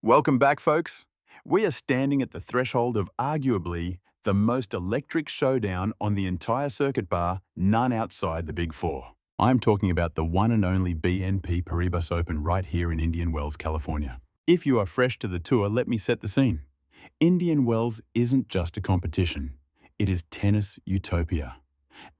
Welcome back, folks. We are standing at the threshold of arguably the most electric showdown on the entire circuit bar, none outside the Big Four. I'm talking about the one and only BNP Paribas Open right here in Indian Wells, California. If you are fresh to the tour, let me set the scene. Indian Wells isn't just a competition. It is tennis utopia.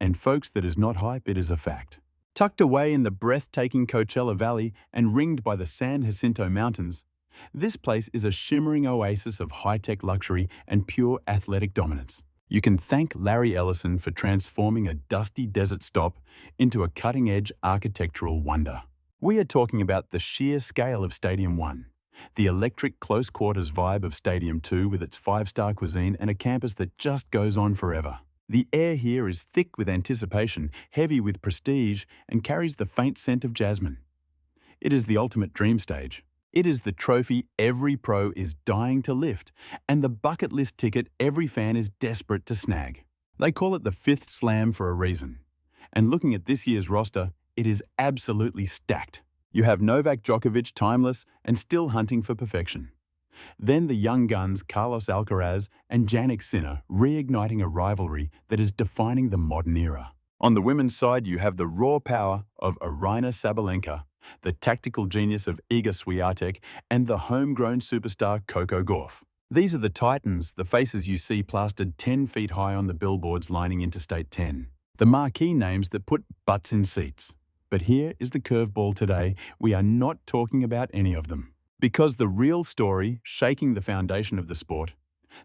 And folks, that is not hype, it is a fact. Tucked away in the breathtaking Coachella Valley and ringed by the San Jacinto Mountains, this place is a shimmering oasis of high-tech luxury and pure athletic dominance. You can thank Larry Ellison for transforming a dusty desert stop into a cutting-edge architectural wonder. We are talking about the sheer scale of Stadium 1, the electric close-quarters vibe of Stadium 2 with its five-star cuisine and a campus that just goes on forever. The air here is thick with anticipation, heavy with prestige, and carries the faint scent of jasmine. It is the ultimate dream stage. It is the trophy every pro is dying to lift, and the bucket list ticket every fan is desperate to snag. They call it the fifth slam for a reason. And looking at this year's roster, it is absolutely stacked. You have Novak Djokovic timeless and still hunting for perfection. Then the young guns Carlos Alcaraz and Jannik Sinner reigniting a rivalry that is defining the modern era. On the women's side, you have the raw power of Aryna Sabalenka, the tactical genius of Iga Swiatek, and the homegrown superstar Coco Gauff. These are the titans, the faces you see plastered 10 feet high on the billboards lining Interstate 10. The marquee names that put butts in seats. But here is the curveball today. We are not talking about any of them. Because the real story, shaking the foundation of the sport,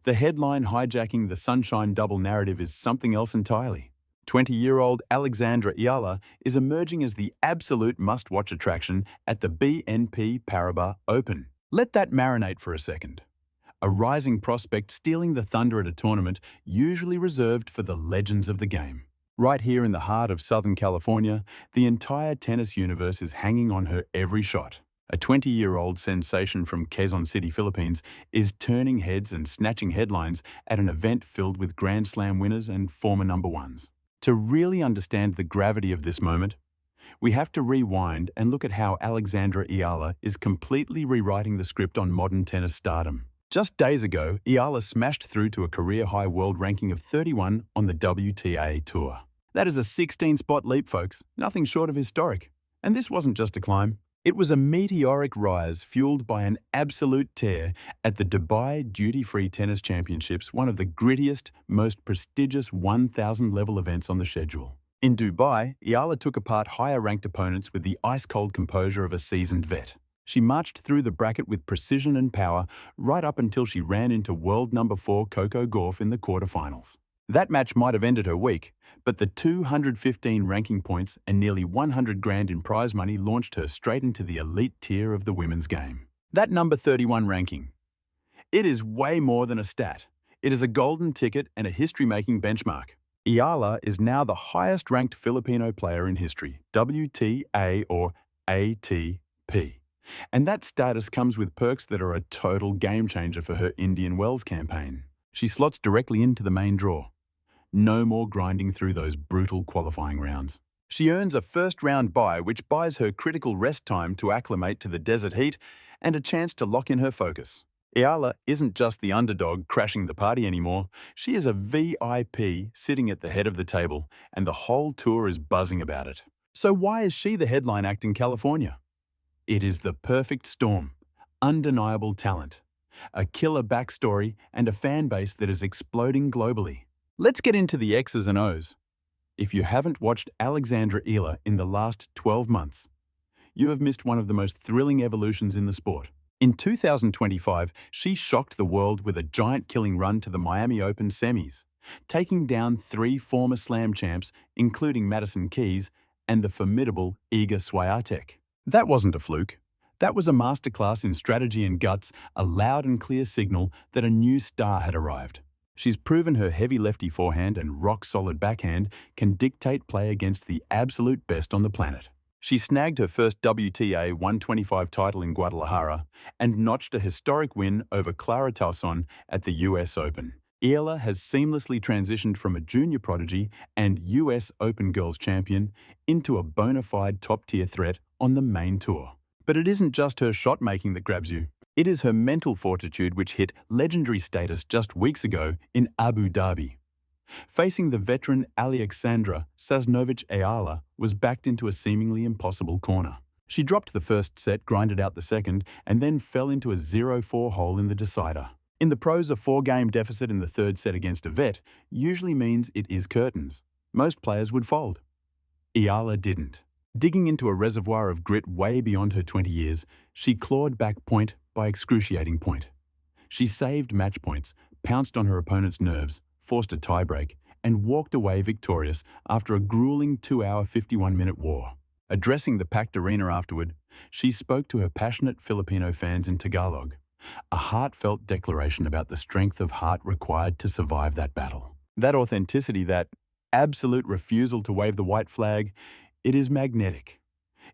the headline hijacking the sunshine double narrative is something else entirely. 20-year-old Alexandra Eala is emerging as the absolute must-watch attraction at the BNP Paribas Open. Let that marinate for a second. A rising prospect stealing the thunder at a tournament usually reserved for the legends of the game. Right here in the heart of Southern California, the entire tennis universe is hanging on her every shot. A 20-year-old sensation from Quezon City, Philippines, is turning heads and snatching headlines at an event filled with Grand Slam winners and former number ones. To really understand the gravity of this moment, we have to rewind and look at how Alexandra Eala is completely rewriting the script on modern tennis stardom. Just days ago, Eala smashed through to a career-high world ranking of 31 on the WTA Tour. That is a 16-spot leap, folks, nothing short of historic. And this wasn't just a climb. It was a meteoric rise fueled by an absolute tear at the Dubai Duty-Free Tennis Championships, one of the grittiest, most prestigious 1,000-level events on the schedule. In Dubai, Eala took apart higher-ranked opponents with the ice-cold composure of a seasoned vet. She marched through the bracket with precision and power right up until she ran into world number 4 Coco Gauff in the quarterfinals. That match might have ended her week, but the 215 ranking points and nearly 100 grand in prize money launched her straight into the elite tier of the women's game. That number 31 ranking. It is way more than a stat. It is a golden ticket and a history-making benchmark. Eala is now the highest-ranked Filipino player in history, WTA or ATP. And that status comes with perks that are a total game-changer for her Indian Wells campaign. She slots directly into the main draw. No more grinding through those brutal qualifying rounds. She earns a first-round bye, which buys her critical rest time to acclimate to the desert heat and a chance to lock in her focus. Eala isn't just the underdog crashing the party anymore. She is a VIP sitting at the head of the table, and the whole tour is buzzing about it. So why is she the headline act in California? It is the perfect storm. Undeniable talent, a killer backstory, and a fan base that is exploding globally. Let's get into the X's and O's. If you haven't watched Alexandra Eala in the last 12 months, you have missed one of the most thrilling evolutions in the sport. In 2025, she shocked the world with a giant-killing run to the Miami Open semis, taking down 3 former Slam champs, including Madison Keys and the formidable Iga Swiatek. That wasn't a fluke. That was a masterclass in strategy and guts, a loud and clear signal that a new star had arrived. She's proven her heavy lefty forehand and rock-solid backhand can dictate play against the absolute best on the planet. She snagged her first WTA 125 title in Guadalajara and notched a historic win over Clara Tauson at the US Open. Eala has seamlessly transitioned from a junior prodigy and US Open Girls champion into a bona fide top-tier threat on the main tour. But it isn't just her shot-making that grabs you. It is her mental fortitude which hit legendary status just weeks ago in Abu Dhabi. Facing the veteran Alexandra Eala was backed into a seemingly impossible corner. She dropped the first set, grinded out the second, and then fell into a 0-4 hole in the decider. In the pros, a 4-game deficit in the third set against a vet usually means it is curtains. Most players would fold. Eala didn't. Digging into a reservoir of grit way beyond her 20 years, she clawed back point by excruciating point. She saved match points, pounced on her opponent's nerves, forced a tiebreak, and walked away victorious after a grueling 2-hour 51-minute war. Addressing the packed arena afterward, she spoke to her passionate Filipino fans in Tagalog, a heartfelt declaration about the strength of heart required to survive that battle. That authenticity, that absolute refusal to wave the white flag, it is magnetic.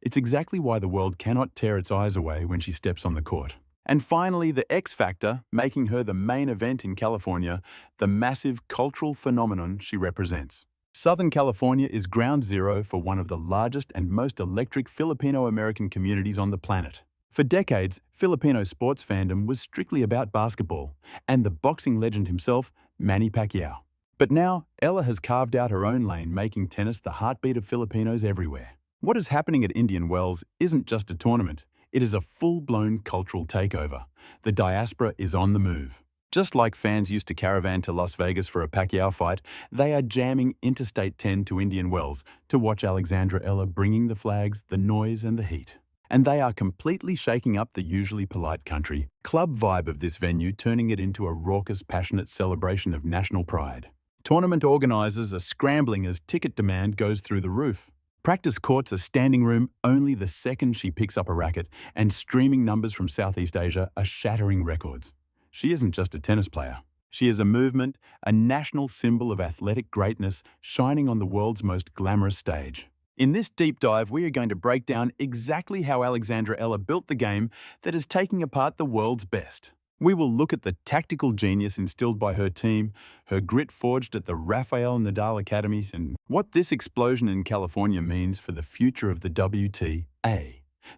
It's exactly why the world cannot tear its eyes away when she steps on the court. And finally, the X factor, making her the main event in California, the massive cultural phenomenon she represents. Southern California is ground zero for one of the largest and most electric Filipino-American communities on the planet. For decades, Filipino sports fandom was strictly about basketball and the boxing legend himself, Manny Pacquiao. But now, Ella has carved out her own lane, making tennis the heartbeat of Filipinos everywhere. What is happening at Indian Wells isn't just a tournament, it is a full-blown cultural takeover. The diaspora is on the move. Just like fans used to caravan to Las Vegas for a Pacquiao fight, they are jamming Interstate 10 to Indian Wells to watch Alexandra Eala bringing the flags, the noise and the heat. And they are completely shaking up the usually polite country club vibe of this venue, turning it into a raucous, passionate celebration of national pride. Tournament organisers are scrambling as ticket demand goes through the roof. Practice courts are standing room only the second she picks up a racket, and streaming numbers from Southeast Asia are shattering records. She isn't just a tennis player. She is a movement, a national symbol of athletic greatness shining on the world's most glamorous stage. In this deep dive, we are going to break down exactly how Alexandra Eala built the game that is taking apart the world's best. We will look at the tactical genius instilled by her team, her grit forged at the Rafael Nadal Academies, and what this explosion in California means for the future of the WTA,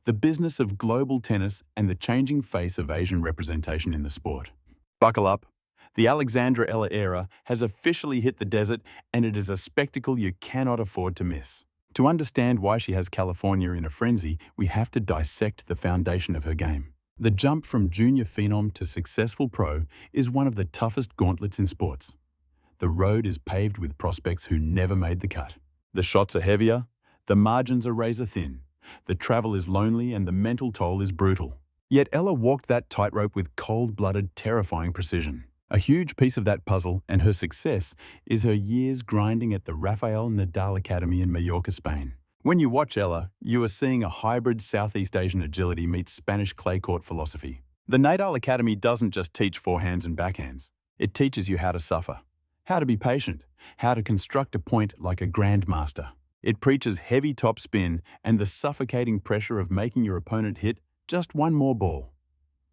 the business of global tennis, and the changing face of Asian representation in the sport. Buckle up. The Alexandra Eala era has officially hit the desert, and it is a spectacle you cannot afford to miss. To understand why she has California in a frenzy, we have to dissect the foundation of her game. The jump from junior phenom to successful pro is one of the toughest gauntlets in sports. The road is paved with prospects who never made the cut. The shots are heavier, the margins are razor thin, the travel is lonely, and the mental toll is brutal. Yet Ella walked that tightrope with cold-blooded, terrifying precision. A huge piece of that puzzle and her success is her years grinding at the Rafael Nadal Academy in Mallorca, Spain. When you watch Ella, you are seeing a hybrid Southeast Asian agility meets Spanish clay court philosophy. The Nadal Academy doesn't just teach forehands and backhands. It teaches you how to suffer, how to be patient, how to construct a point like a grandmaster. It preaches heavy top spin and the suffocating pressure of making your opponent hit just one more ball.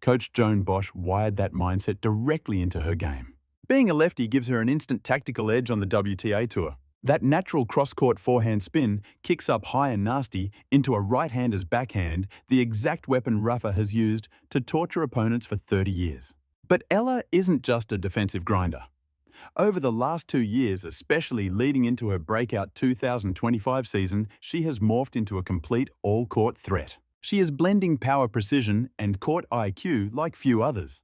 Coach Joan Bosch wired that mindset directly into her game. Being a lefty gives her an instant tactical edge on the WTA Tour. That natural cross-court forehand spin kicks up high and nasty into a right-hander's backhand, the exact weapon Rafa has used to torture opponents for 30 years. But Ella isn't just a defensive grinder. Over the last 2 years, especially leading into her breakout 2025 season, she has morphed into a complete all-court threat. She is blending power precision and court IQ like few others.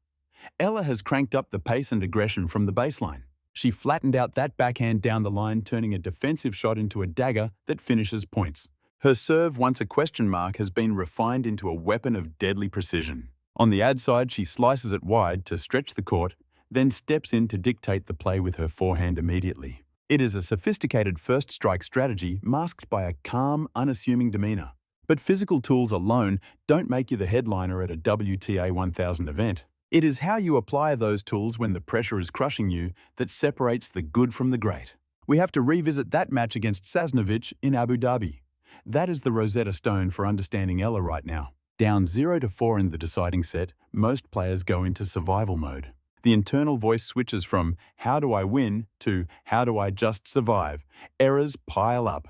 Ella has cranked up the pace and aggression from the baseline. She flattened out that backhand down the line, turning a defensive shot into a dagger that finishes points. Her serve, once a question mark, has been refined into a weapon of deadly precision. On the ad side, she slices it wide to stretch the court, then steps in to dictate the play with her forehand immediately. It is a sophisticated first strike strategy masked by a calm, unassuming demeanor. But physical tools alone don't make you the headliner at a WTA 1000 event. It is how you apply those tools when the pressure is crushing you that separates the good from the great. We have to revisit that match against Sasnovich in Abu Dhabi. That is the Rosetta Stone for understanding Ella right now. Down 0-4 in the deciding set, most players go into survival mode. The internal voice switches from "how do I win" to "how do I just survive?" Errors pile up.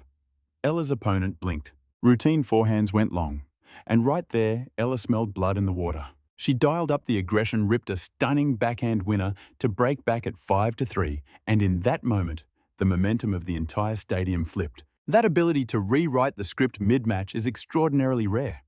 Ella's opponent blinked. Routine forehands went long. And right there, Ella smelled blood in the water. She dialed up the aggression, ripped a stunning backhand winner to break back at 5-3, and in that moment, the momentum of the entire stadium flipped. That ability to rewrite the script mid-match is extraordinarily rare.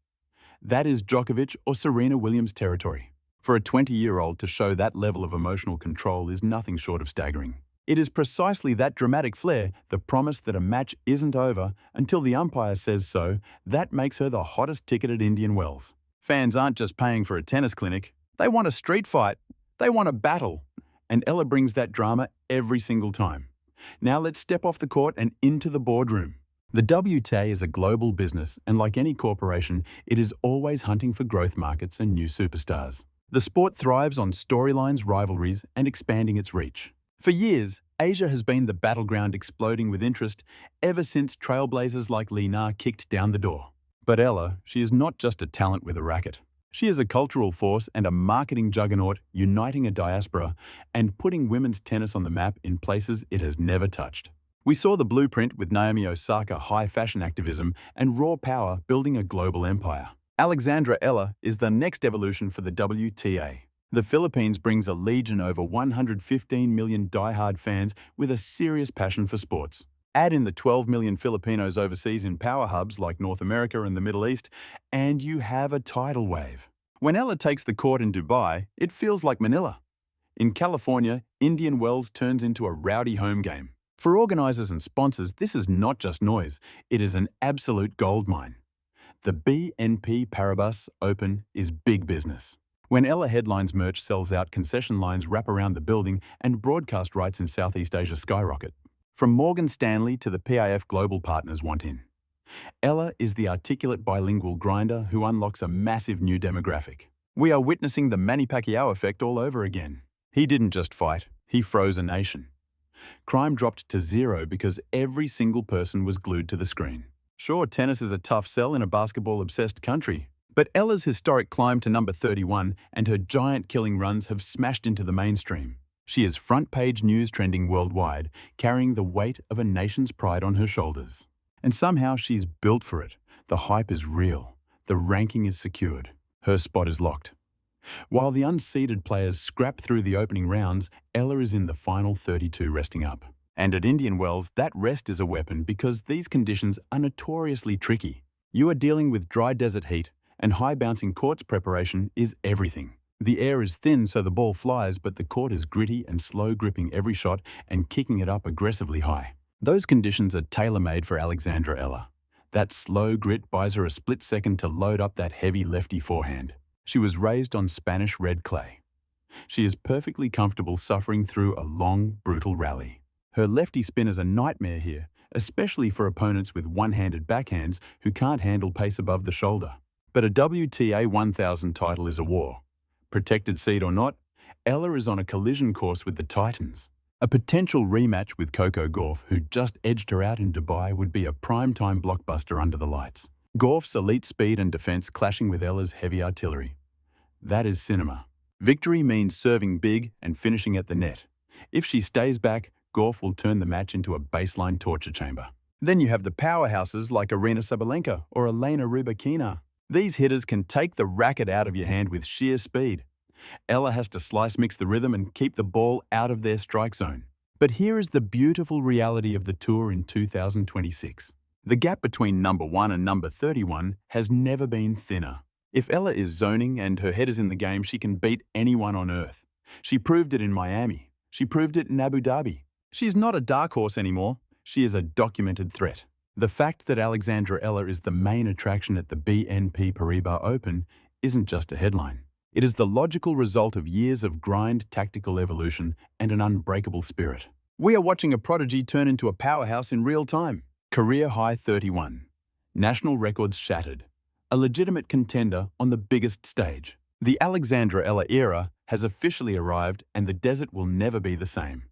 That is Djokovic or Serena Williams territory. For a 20-year-old to show that level of emotional control is nothing short of staggering. It is precisely that dramatic flair, the promise that a match isn't over until the umpire says so, that makes her the hottest ticket at Indian Wells. Fans aren't just paying for a tennis clinic. They want a street fight. They want a battle. And Ella brings that drama every single time. Now let's step off the court and into the boardroom. The WTA is a global business, and like any corporation, it is always hunting for growth markets and new superstars. The sport thrives on storylines, rivalries, and expanding its reach. For years, Asia has been the battleground exploding with interest ever since trailblazers like Li Na kicked down the door. But Ella, she is not just a talent with a racket. She is a cultural force and a marketing juggernaut uniting a diaspora and putting women's tennis on the map in places it has never touched. We saw the blueprint with Naomi Osaka high fashion activism and raw power building a global empire. Alexandra Eala is the next evolution for the WTA. The Philippines brings a legion over 115 million die-hard fans with a serious passion for sports. Add in the 12 million Filipinos overseas in power hubs like North America and the Middle East, and you have a tidal wave. When Ella takes the court in Dubai, it feels like Manila. In California, Indian Wells turns into a rowdy home game. For organizers and sponsors, this is not just noise, it is an absolute goldmine. The BNP Paribas Open is big business. When Ella headlines, merch sells out, concession lines wrap around the building, and broadcast rights in Southeast Asia skyrocket. From Morgan Stanley to the PIF global partners want in. Ella is the articulate bilingual grinder who unlocks a massive new demographic. We are witnessing the Manny Pacquiao effect all over again. He didn't just fight, he froze a nation. Crime dropped to zero because every single person was glued to the screen. Sure, tennis is a tough sell in a basketball-obsessed country, but Ella's historic climb to number 31 and her giant killing runs have smashed into the mainstream. She is front-page news trending worldwide, carrying the weight of a nation's pride on her shoulders. And somehow she's built for it. The hype is real. The ranking is secured. Her spot is locked. While the unseeded players scrap through the opening rounds, Ella is in the final 32 resting up. And at Indian Wells, that rest is a weapon because these conditions are notoriously tricky. You are dealing with dry desert heat, and high-bouncing courts preparation is everything. The air is thin so the ball flies, but the court is gritty and slow, gripping every shot and kicking it up aggressively high. Those conditions are tailor-made for Alexandra Eala. That slow grit buys her a split second to load up that heavy lefty forehand. She was raised on Spanish red clay. She is perfectly comfortable suffering through a long, brutal rally. Her lefty spin is a nightmare here, especially for opponents with one-handed backhands who can't handle pace above the shoulder. But a WTA 1000 title is a war. Protected seed or not, Ella is on a collision course with the Titans. A potential rematch with Coco Gauff, who just edged her out in Dubai, would be a prime-time blockbuster under the lights. Gauff's elite speed and defense clashing with Ella's heavy artillery. That is cinema. Victory means serving big and finishing at the net. If she stays back, Gauff will turn the match into a baseline torture chamber. Then you have the powerhouses like Aryna Sabalenka or Elena Rybakina. These hitters can take the racket out of your hand with sheer speed. Ella has to slice-mix the rhythm and keep the ball out of their strike zone. But here is the beautiful reality of the tour in 2026. The gap between number 1 and number 31 has never been thinner. If Ella is zoning and her head is in the game, she can beat anyone on earth. She proved it in Miami. She proved it in Abu Dhabi. She's not a dark horse anymore. She is a documented threat. The fact that Alexandra Eala is the main attraction at the BNP Paribas Open isn't just a headline. It is the logical result of years of grind, tactical evolution, and an unbreakable spirit. We are watching a prodigy turn into a powerhouse in real time. Career high 31. National records shattered. A legitimate contender on the biggest stage. The Alexandra Eala era has officially arrived, and the desert will never be the same.